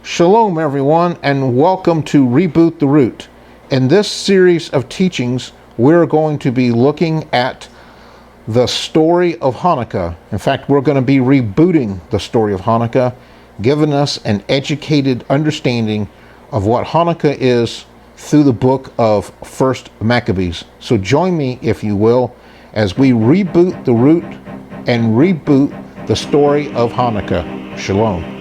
Shalom everyone, and welcome to Reboot the Root. In this series of teachings, we're going to be looking at the story of Hanukkah. In fact, we're going to be rebooting the story of Hanukkah, giving us an educated understanding of what Hanukkah is through the book of 1st Maccabees. So join me, if you will, as we reboot the root and reboot the story of Hanukkah. Shalom.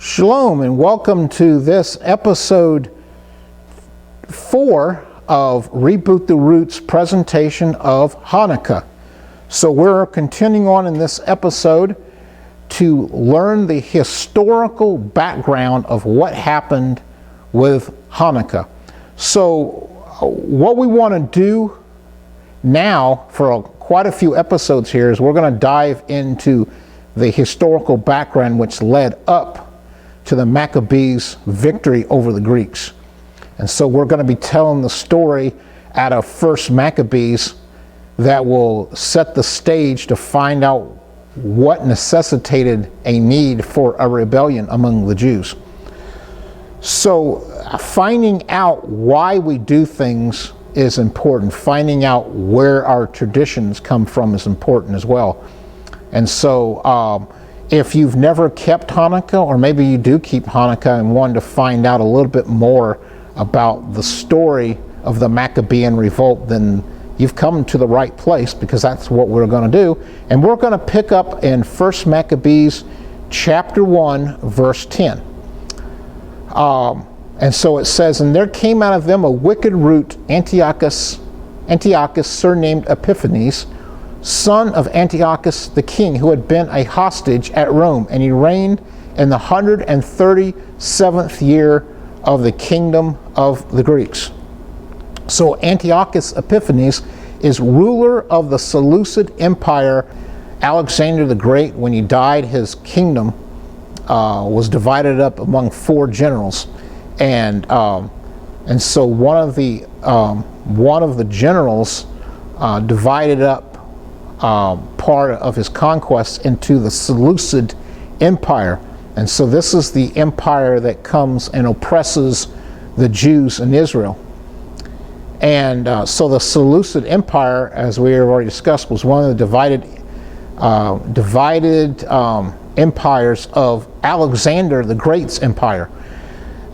Shalom and welcome to this episode 4 of Reboot the Root's presentation of Hanukkah. So we're continuing on in this episode to learn the historical background of what happened with Hanukkah. So what we want to do now for quite a few episodes here is we're going to dive into the historical background which led up to the Maccabees' victory over the Greeks. And so we're going to be telling the story out of 1st Maccabees that will set the stage to find out what necessitated a need for a rebellion among the Jews. So finding out why we do things is important. Finding out where our traditions come from is important as well. And so if you've never kept Hanukkah, or maybe you do keep Hanukkah and want to find out a little bit more about the story of the Maccabean revolt, then you've come to the right place, because that's what we're going to do. And we're going to pick up in 1st Maccabees chapter 1 verse 10. And so it says, "And there came out of them a wicked root, Antiochus surnamed Epiphanes, son of Antiochus the king, who had been a hostage at Rome, and he reigned in the 137th year of the kingdom of the Greeks." So Antiochus Epiphanes is ruler of the Seleucid Empire. Alexander the Great, when he died, his kingdom was divided up among 4 generals, and so one of the generals divided up part of his conquests into the Seleucid Empire. And so this is the empire that comes and oppresses the Jews in Israel. And so the Seleucid Empire, as we have already discussed, was one of the divided empires of Alexander the Great's empire.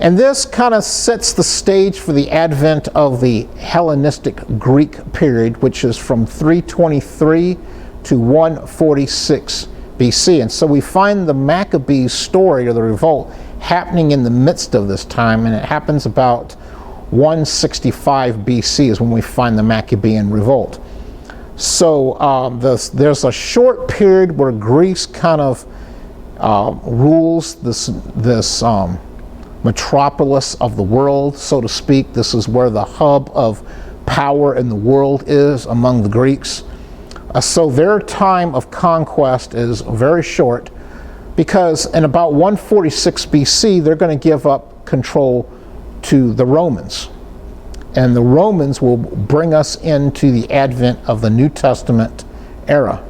And this kind of sets the stage for the advent of the Hellenistic Greek period, which is from 323 to 146 BC. And so we find the Maccabees story, or the revolt, happening in the midst of this time, and it happens about 165 BC is when we find the Maccabean revolt. So there's a short period where Greece kind of rules this metropolis of the world, so to speak. This is where the hub of power in the world is among the Greeks. So their time of conquest is very short, because in about 146 BC they're going to give up control to the Romans. And the Romans will bring us into the advent of the New Testament era.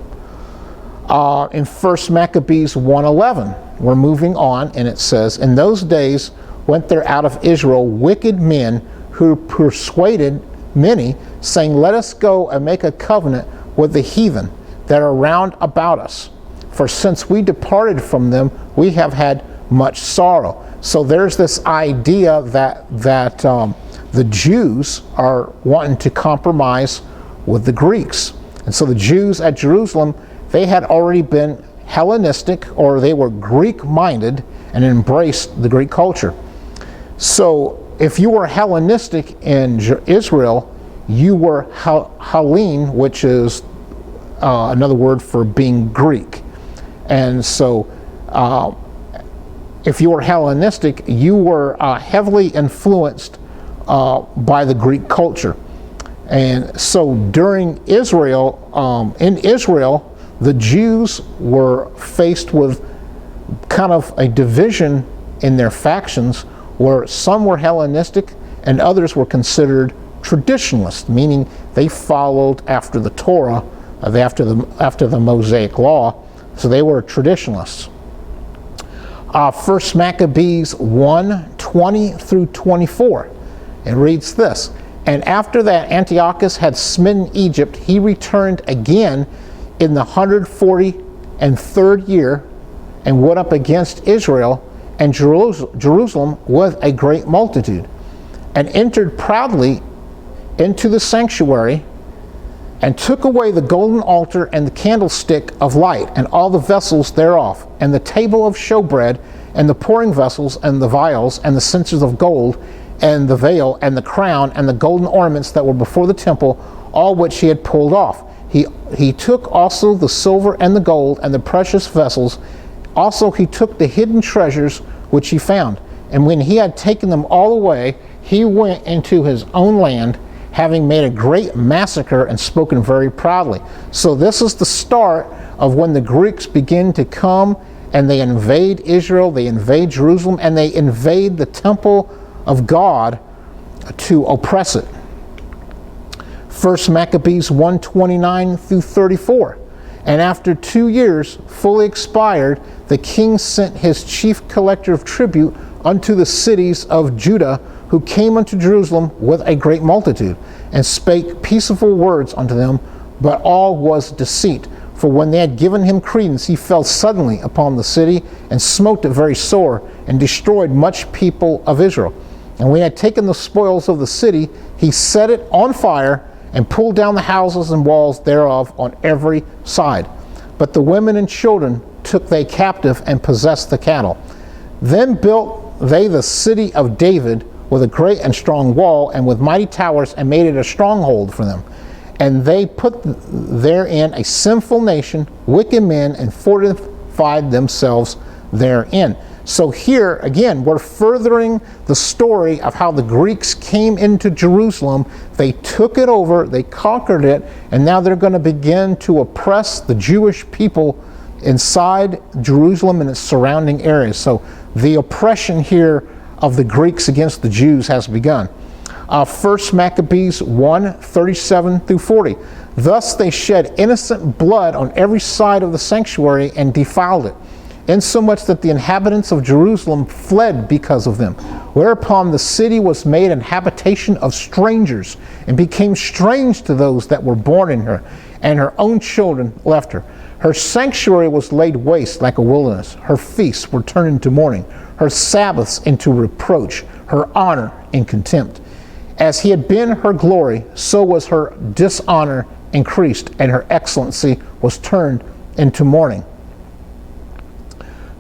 In 1st Maccabees 1:11, we're moving on, and it says, "In those days went there out of Israel wicked men who persuaded many, saying, Let us go and make a covenant with the heathen that are round about us. For since we departed from them, we have had much sorrow." So there's this idea that the Jews are wanting to compromise with the Greeks. And so the Jews at Jerusalem, they had already been Hellenistic, or they were Greek-minded and embraced the Greek culture. So if you were Hellenistic in Israel, you were Hellene, which is another word for being Greek. And so if you were Hellenistic, you were heavily influenced by the Greek culture. And so during Israel, in Israel, the Jews were faced with kind of a division in their factions, where some were Hellenistic and others were considered traditionalist, meaning they followed after the Torah, after the Mosaic law, so they were traditionalists. 1 Maccabees 1:20 through 24. It reads this: "And after that Antiochus had smitten Egypt, he returned again in the 143rd year, and went up against Israel and Jerusalem with a great multitude, and entered proudly into the sanctuary, and took away the golden altar and the candlestick of light, and all the vessels thereof, and the table of showbread, and the pouring vessels, and the vials, and the censers of gold, and the veil, and the crown, and the golden ornaments that were before the temple, all which he had pulled off. He took also the silver and the gold and the precious vessels. Also he took the hidden treasures which he found. And when he had taken them all away, he went into his own land, having made a great massacre and spoken very proudly." So this is the start of when the Greeks begin to come and they invade Israel, they invade Jerusalem, and they invade the temple of God to oppress it. 1 Maccabees 1:29 through 34. "And after 2 years fully expired, the king sent his chief collector of tribute unto the cities of Judah, who came unto Jerusalem with a great multitude, and spake peaceable words unto them, but all was deceit. For when they had given him credence, he fell suddenly upon the city, and smote it very sore, and destroyed much people of Israel. And when he had taken the spoils of the city, he set it on fire, and pulled down the houses and walls thereof on every side. But the women and children took they captive, and possessed the cattle. Then built they the city of David with a great and strong wall, and with mighty towers, and made it a stronghold for them. And they put therein a sinful nation, wicked men, and fortified themselves therein." So here, again, we're furthering the story of how the Greeks came into Jerusalem. They took it over, they conquered it, and now they're going to begin to oppress the Jewish people inside Jerusalem and its surrounding areas. So the oppression here of the Greeks against the Jews has begun. 1 Maccabees 1:37 through 40. "Thus they shed innocent blood on every side of the sanctuary, and defiled it, insomuch that the inhabitants of Jerusalem fled because of them. Whereupon the city was made an habitation of strangers, and became strange to those that were born in her, and her own children left her. Her sanctuary was laid waste like a wilderness. Her feasts were turned into mourning, her Sabbaths into reproach, her honor in contempt. As he had been her glory, so was her dishonor increased, and her excellency was turned into mourning."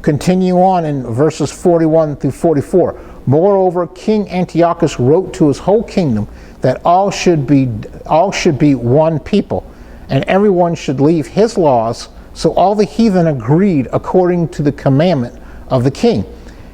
Continue on in verses 41 through 44. "Moreover, King Antiochus wrote to his whole kingdom that all should be one people, and everyone should leave his laws. So all the heathen agreed according to the commandment of the king.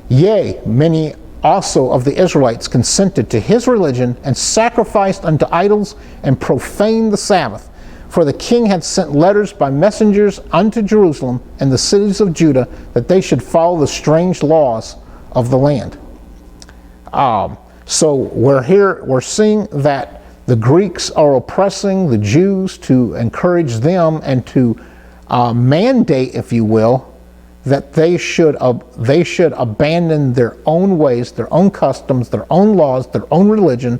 Yea, many also of the Israelites consented to his religion, and sacrificed unto idols, and profaned the Sabbath. For the king had sent letters by messengers unto Jerusalem and the cities of Judah, that they should follow the strange laws of the land." So we're seeing that the Greeks are oppressing the Jews to encourage them and to mandate, if you will, that they should abandon their own ways, their own customs, their own laws, their own religion,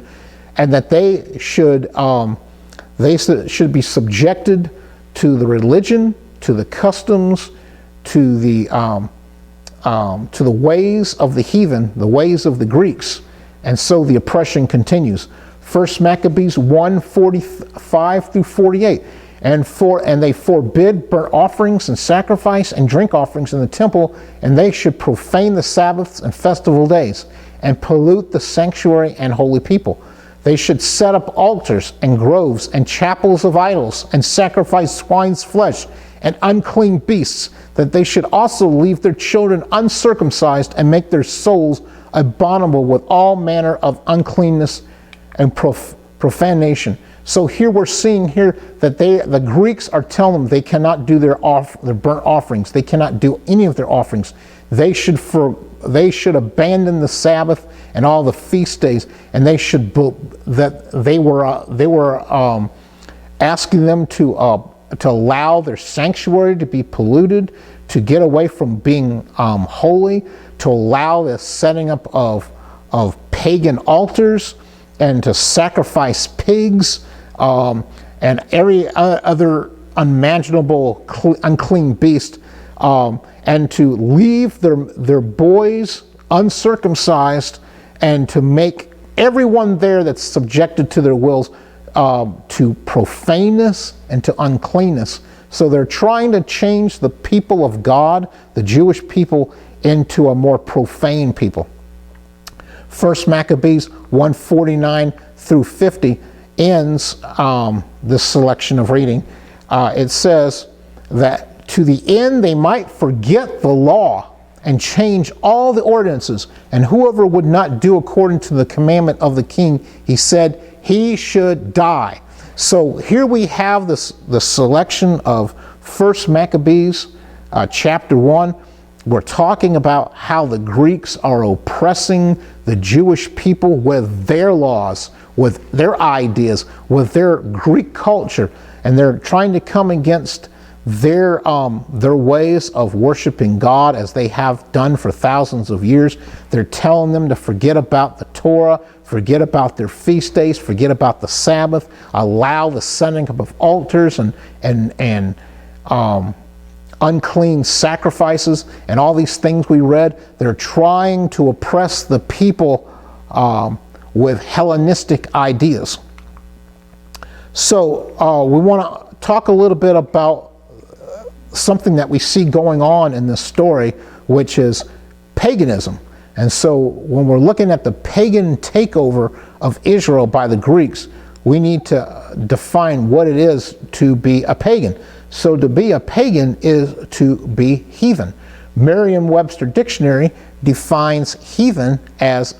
and that they should be subjected to the religion, to the customs, to the ways of the heathen, the ways of the Greeks. And so the oppression continues. 1 Maccabees 1:45 through 48. and they forbid burnt offerings and sacrifice and drink offerings in the temple, and they should profane the Sabbaths and festival days, and pollute the sanctuary and holy people. They should set up altars and groves and chapels of idols, and sacrifice swine's flesh and unclean beasts, that they should also leave their children uncircumcised, and make their souls abominable with all manner of uncleanness and profanation. So here we're seeing here that the Greeks are telling them they cannot do their burnt offerings. They cannot do any of their offerings. They should abandon the Sabbath and all the feast days, and they were asking them to allow their sanctuary to be polluted, to get away from being holy, to allow the setting up of pagan altars, and to sacrifice pigs, and every other unimaginable unclean beast, and to leave their boys uncircumcised, and to make everyone there that's subjected to their wills to profaneness and to uncleanness. So they're trying to change the people of God, the Jewish people, into a more profane people. 1 Maccabees 1:49 through 50 ends this selection of reading. It says that to the end they might forget the law and change all the ordinances, and whoever would not do according to the commandment of the king, he said, he should die. So here we have the selection of 1 Maccabees chapter 1. We're talking about how the Greeks are oppressing the Jewish people with their laws, with their ideas, with their Greek culture, and they're trying to come against their ways of worshiping God as they have done for thousands of years. They're telling them to forget about the Torah, forget about their feast days, forget about the Sabbath, allow the setting up of altars and unclean sacrifices and all these things we read. They're trying to oppress the people with Hellenistic ideas. So we want to talk a little bit about something that we see going on in this story, which is paganism. And so when we're looking at the pagan takeover of Israel by the Greeks, we need to define what it is to be a pagan. So to be a pagan is to be heathen. Merriam-Webster Dictionary defines heathen as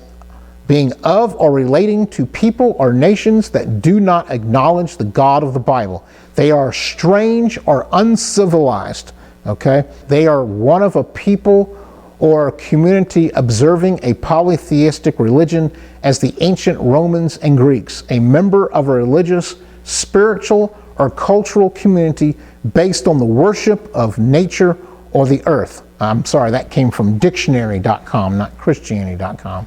being of or relating to people or nations that do not acknowledge the God of the Bible. They are strange or uncivilized, okay? They are one of a people or community observing a polytheistic religion as the ancient Romans and Greeks, a member of a religious, spiritual, or cultural community based on the worship of nature or the earth. I'm sorry, that came from dictionary.com, not Christianity.com.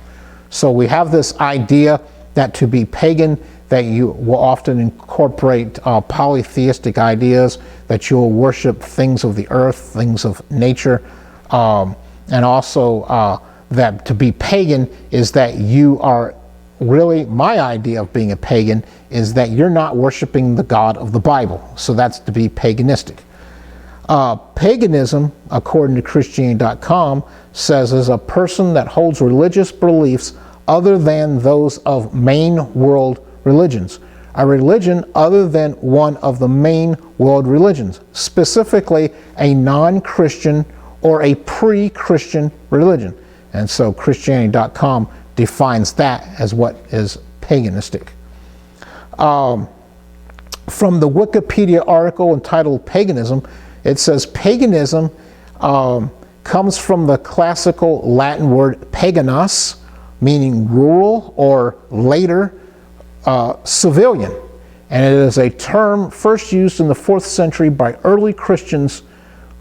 So we have this idea that to be pagan, that you will often incorporate polytheistic ideas, that you'll worship things of the earth, things of nature, and also that to be pagan is that you are really, my idea of being a pagan is that you're not worshiping the God of the Bible. So that's to be paganistic. Paganism, according to Christianity.com, says is a person that holds religious beliefs other than those of main world religions. A religion other than one of the main world religions, specifically a non-Christian or a pre-Christian religion. And so Christianity.com defines that as what is paganistic. From the Wikipedia article entitled Paganism, it says paganism comes from the classical Latin word paganos, meaning rural or later civilian. And it is a term first used in the 4th century by early Christians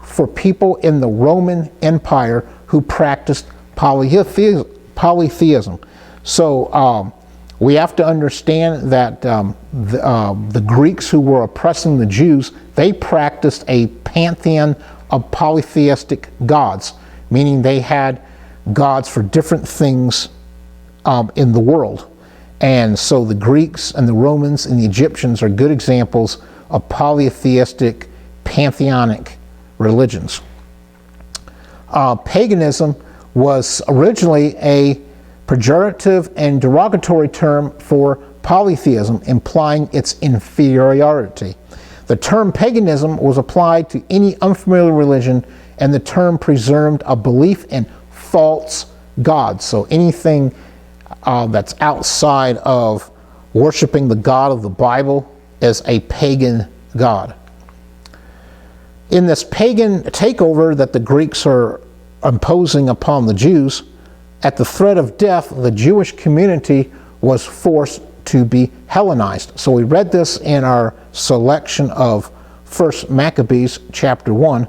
for people in the Roman Empire who practiced polytheism. So we have to understand that the Greeks who were oppressing the Jews, they practiced a pantheon of polytheistic gods, meaning they had gods for different things in the world. And so the Greeks and the Romans and the Egyptians are good examples of polytheistic pantheonic religions. Paganism was originally a pejorative and derogatory term for polytheism, implying its inferiority. The term paganism was applied to any unfamiliar religion, and the term presumed a belief in false gods. So anything that's outside of worshiping the God of the Bible is a pagan god. In this pagan takeover that the Greeks are imposing upon the Jews, at the threat of death, the Jewish community was forced to be Hellenized. So we read this in our selection of 1 Maccabees chapter 1.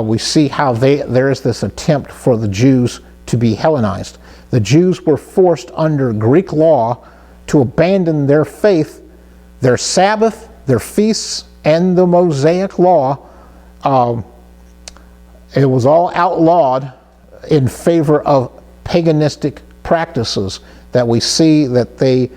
We see how there is this attempt for the Jews to be Hellenized. The Jews were forced under Greek law to abandon their faith, their Sabbath, their feasts, and the Mosaic law. It was all outlawed in favor of paganistic practices that we see that they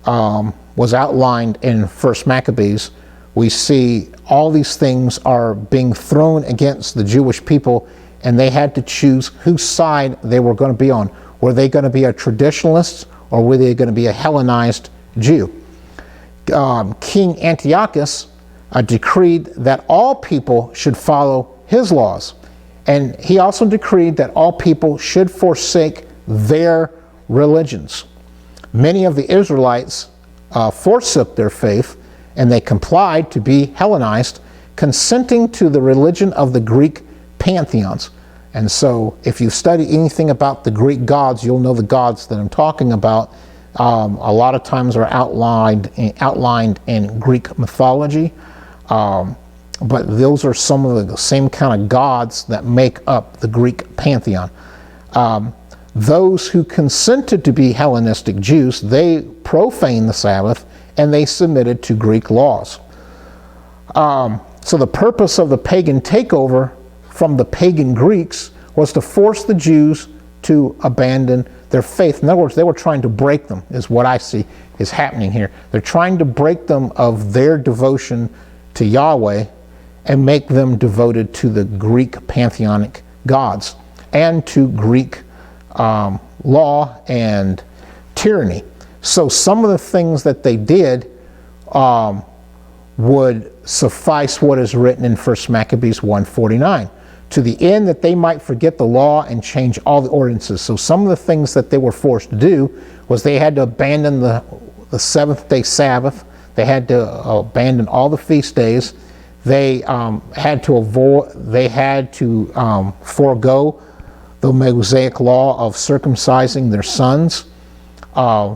was outlined in 1 Maccabees. We see all these things are being thrown against the Jewish people, and they had to choose whose side they were going to be on. Were they going to be a traditionalist, or were they going to be a Hellenized Jew? King Antiochus decreed that all people should follow his laws. And he also decreed that all people should forsake their religions. Many of the Israelites forsook their faith, and they complied to be Hellenized, consenting to the religion of the Greek pantheons. And so if you study anything about the Greek gods, you'll know the gods that I'm talking about. A lot of times are outlined in Greek mythology. But those are some of the same kind of gods that make up the Greek pantheon. Those who consented to be Hellenistic Jews, they profaned the Sabbath and they submitted to Greek laws. So the purpose of the pagan takeover from the pagan Greeks was to force the Jews to abandon their faith. In other words, they were trying to break them, is what I see is happening here. They're trying to break them of their devotion to Yahweh and make them devoted to the Greek pantheonic gods and to Greek law and tyranny. So some of the things that they did would suffice what is written in 1 Maccabees 1:49, to the end that they might forget the law and change all the ordinances. So some of the things that they were forced to do was they had to abandon the seventh-day Sabbath. They had to abandon all the feast days. They had to forego the Mosaic law of circumcising their sons.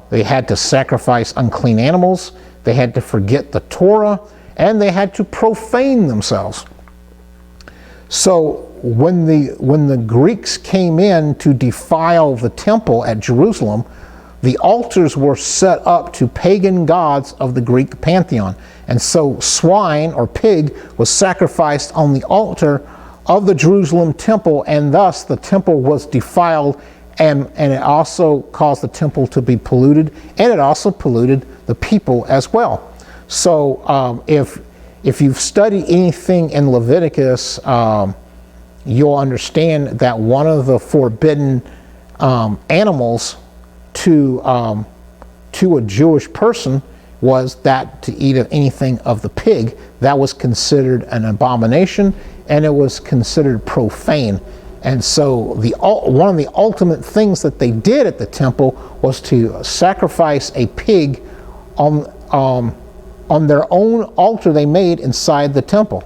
They had to sacrifice unclean animals. They had to forget the Torah, and they had to profane themselves. So when the Greeks came in to defile the temple at Jerusalem, the altars were set up to pagan gods of the Greek pantheon. And so swine or pig was sacrificed on the altar of the Jerusalem temple, and thus the temple was defiled, and it also caused the temple to be polluted, and it also polluted the people as well. So if you've studied anything in Leviticus, you'll understand that one of the forbidden animals to a Jewish person was that to eat of anything of the pig. That was considered an abomination, and it was considered profane. And so one of the ultimate things that they did at the temple was to sacrifice a pig on their own altar they made inside the temple.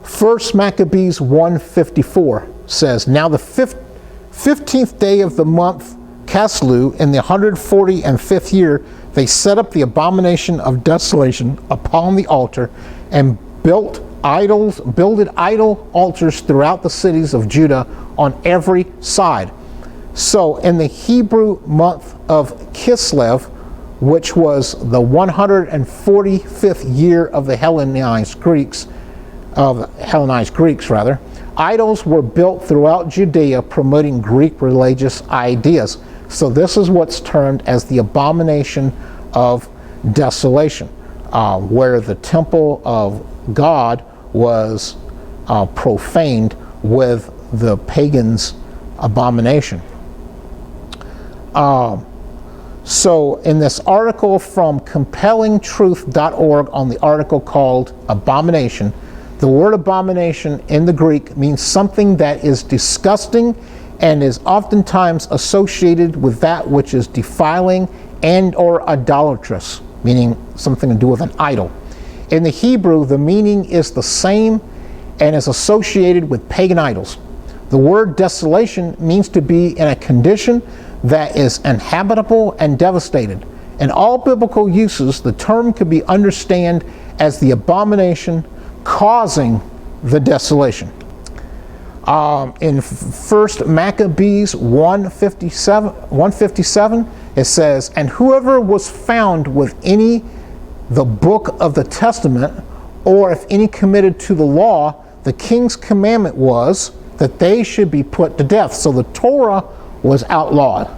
1 Maccabees 1:54 says, "Now the 15th day of the month Caslu, in the 145th year, they set up the abomination of desolation upon the altar and builded idol altars throughout the cities of Judah on every side." So in the Hebrew month of Kislev, which was the 145th year of the Hellenized Greeks, idols were built throughout Judea promoting Greek religious ideas. So this is what's termed as the abomination of desolation. where the temple of God was profaned with the pagans' abomination. So in this article from compellingtruth.org on the article called Abomination, the word abomination in the Greek means something that is disgusting and is oftentimes associated with that which is defiling and or idolatrous, meaning something to do with an idol. In the Hebrew, the meaning is the same and is associated with pagan idols. The word desolation means to be in a condition that is uninhabitable and devastated. In all biblical uses, the term could be understood as the abomination causing the desolation. In 1 Maccabees 157, it says, "And whoever was found with any the book of the testament, or if any committed to the law, the king's commandment was that they should be put to death." So the Torah was outlawed.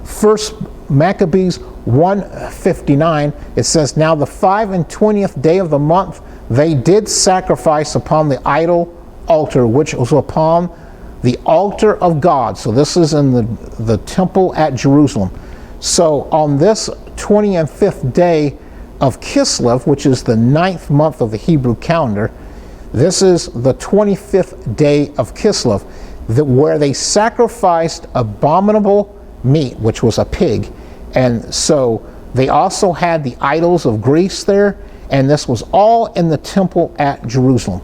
1 Maccabees 1:59, it says, "Now the 25th day of the month they did sacrifice upon the idol altar, which was upon the altar of God." So this is in the temple at Jerusalem. So on this 25th day of Kislev, which is the 9th month of the Hebrew calendar, this is the 25th day of Kislev, where they sacrificed abominable meat, which was a pig. And so they also had the idols of Greece there, and this was all in the temple at Jerusalem.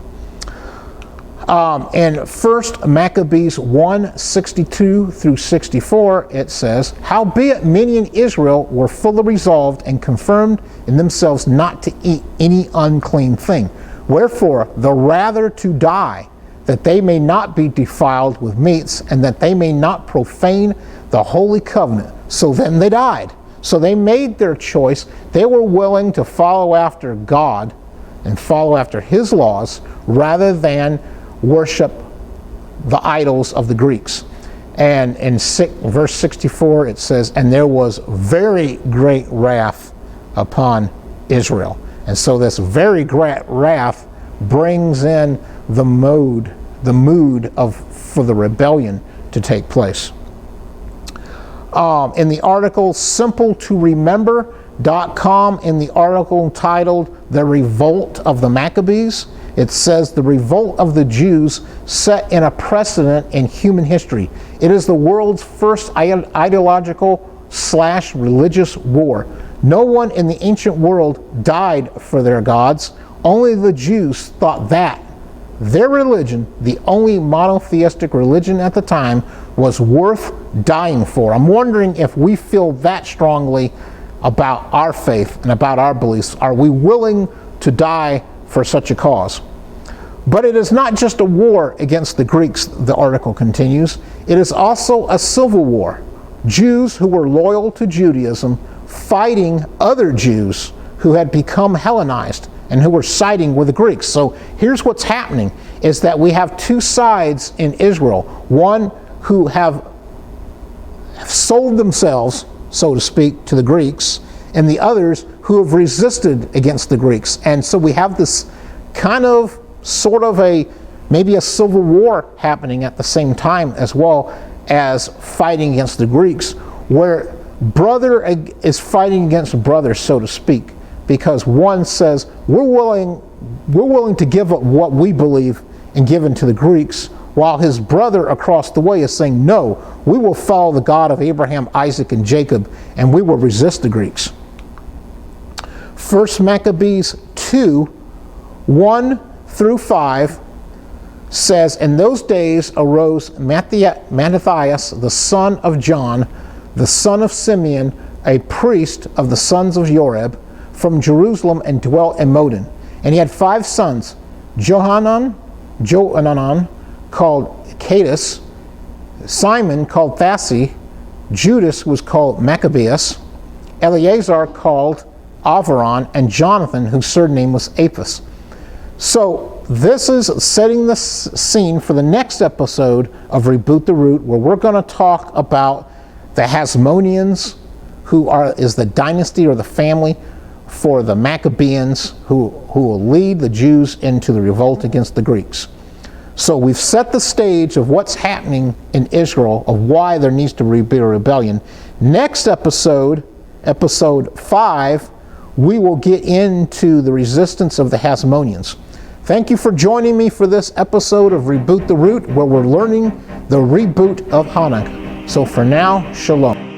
In 1 Maccabees 1:62 through 64, it says, "Howbeit many in Israel were fully resolved and confirmed in themselves not to eat any unclean thing. Wherefore, the rather to die, that they may not be defiled with meats, and that they may not profane the holy covenant." So then they died. So they made their choice. They were willing to follow after God and follow after his laws rather than worship the idols of the Greeks. And in verse 64 it says, "And there was very great wrath upon Israel." And so this very great wrath brings in the mood for the rebellion to take place. In the article simpletoremember.com, in the article entitled "The Revolt of the Maccabees," it says, "The revolt of the Jews set in a precedent in human history. It is the world's first ideological/religious war. No one in the ancient world died for their gods. Only the Jews thought that their religion, the only monotheistic religion at the time, was worth dying for." I'm wondering if we feel that strongly about our faith and about our beliefs. Are we willing to die for such a cause? But it is not just a war against the Greeks, the article continues. It is also a civil war. Jews who were loyal to Judaism fighting other Jews who had become Hellenized and who were siding with the Greeks. So here's what's happening, is that we have two sides in Israel. One who have sold themselves, so to speak, to the Greeks, and the others who have resisted against the Greeks. And so we have this kind of, sort of maybe a civil war happening at the same time, as well as fighting against the Greeks, where brother is fighting against brother, so to speak, because one says, we're willing to give up what we believe and give in to the Greeks, while his brother across the way is saying, no, we will follow the God of Abraham, Isaac, and Jacob, and we will resist the Greeks. 1 Maccabees 2:1-5 says, "In those days arose Mattathias, the son of John, the son of Simeon, a priest of the sons of Joreb, from Jerusalem, and dwelt in Modin. And he had 5 sons, Johanan, called Cadus, Simon called Thassi, Judas was called Maccabeus, Eleazar called Avaron, and Jonathan, whose surname was Apis." So this is setting the scene for the next episode of Reboot the Root, where we're going to talk about the Hasmoneans, who is the dynasty or the family for the Maccabees who will lead the Jews into the revolt against the Greeks. So we've set the stage of what's happening in Israel, of why there needs to be a rebellion. Next episode, episode 5, we will get into the resistance of the Hasmoneans. Thank you for joining me for this episode of Reboot the Root, where we're learning the reboot of Hanukkah. So for now, shalom.